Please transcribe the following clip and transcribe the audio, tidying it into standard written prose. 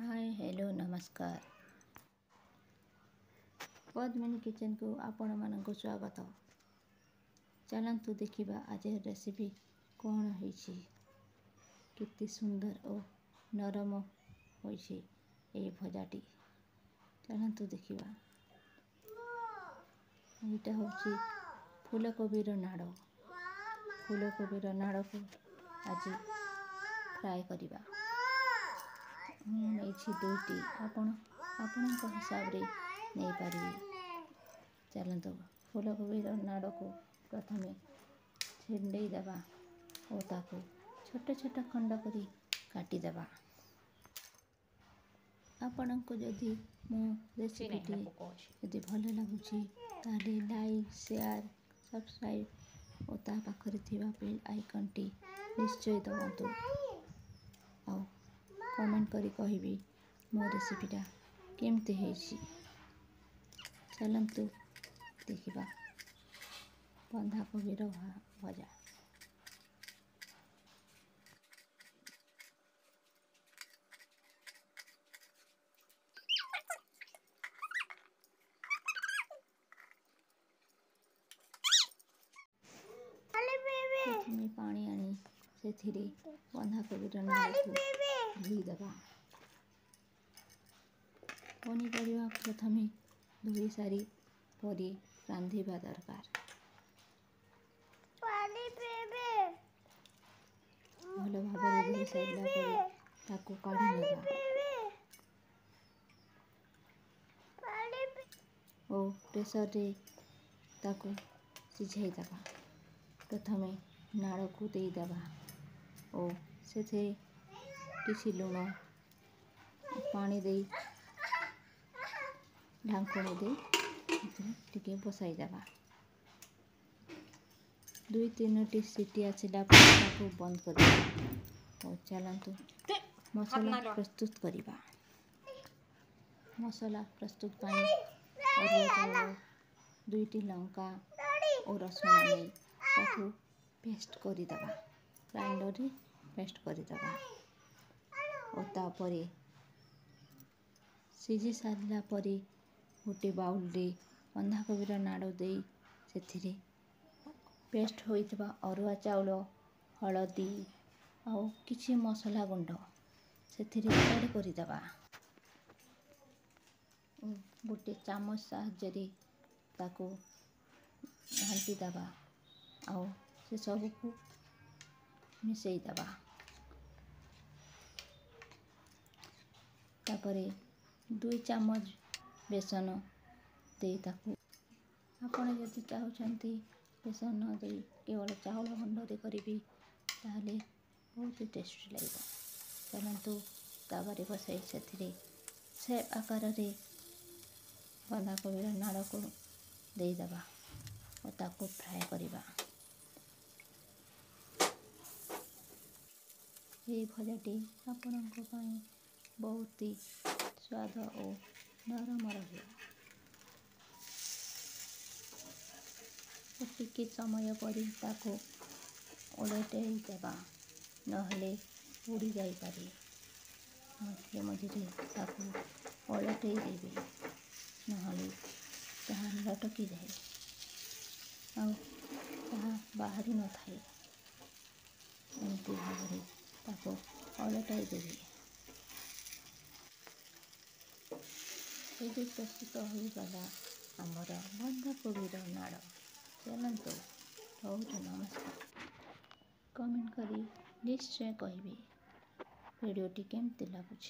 Hi hello नमस्कार Padmini kitchen को आपण मानक स्वागत। चलतु देखिबा आज रेसिपी कौन होइछि। केते सुंदर और नरम होइछि ए भजाटी। चलतु देखिबा। एटा होछि फूलकोबी रो नाड़। फूलकोबी रो नाड़ को आज फ्राए करिबा। नहीं दुईटी आपण हिसाब रे नहीं पारिबे। चलतु फूलकोबी रो नाड़ को प्रथम छिंडे देबा और ताको छोटे छोटे खंड करी काटी देबा। आपनको जदि मो रेसिपीटी यदि भल लगुछि ताले लाइक शेयर सब्सक्राइब और ता पाखरे थिबा बेल आइकन टी निश्चय दबातु और कमेंट करी कहिबी मो रेसिपीटा केमती होइछि। चलतु देखिबा बंधाकोबी रो भजा। प्रथमे पानी आनी से बंधाकोबी रो नाड़ को धोई देबा। पनीपरिया प्रथमे धोई सारी परी रांधिबा दरकार। भल भाव धोई सारा परे ताको काढ़ी नेबा और प्रेसर रे ताको सिझाई देबा। प्रथमे नाड़ को दे देबा और सेथे किछि लुण पानी दे ढांकणी दे टिके बसाई देबा। 2-3 सीटी आसिला को बंद कर देबा। और चलतु मसाला प्रस्तुत करिबा। मसाला प्रस्तुत पानी अरुआ चाउल 2टी लंका और रसुण नहीं ताकू पेस्ट करी देबा। ग्राइंडर रे पेस्ट करी देबा और तापरे सिझी सारिला परे गोटे बाउल रे बंधाकोबी रो नाड़ दे सेथिरे पेस्ट होइतबा अरुआ चाउल हळदी और किछि मसला गुंड सेथिरे ऐड करी देबा। गोटे चामच साहाय्य ताको घांटी देबा और से सब को मिसई देबा। तापरे 2 चामच बेसन दे ताको आपण जदि चाहउछंती बेसन न दे केवल चाउल गुंड दे करिबी ताले बहुत टेस्टी लागबा। चलतु तावारे बसाई सेथिरे से आकार रे बंधाकोबी रो नाड़ को दे देबा और ताको फ्राए करिबा। ये भजाटी आपणक पई बहुत ही स्वाद और नरम रहिबा। टिके समय परी ताको ओलटेई देबा नहले उड़ी जाई पारे। मझे मझे ताको ओलटेई देबे नहले ताहा लटकी जाए और ताहा बाहरी न थाए। एमती भाव ताको ओलटाई देबे। ये प्रस्तुत हो गला आमर बंधाकोबी रो नाड़। चलतु बहुत नमस्कार। कमेंट करी निश्चय कहिबे वीडियोटी केमती लागुछि।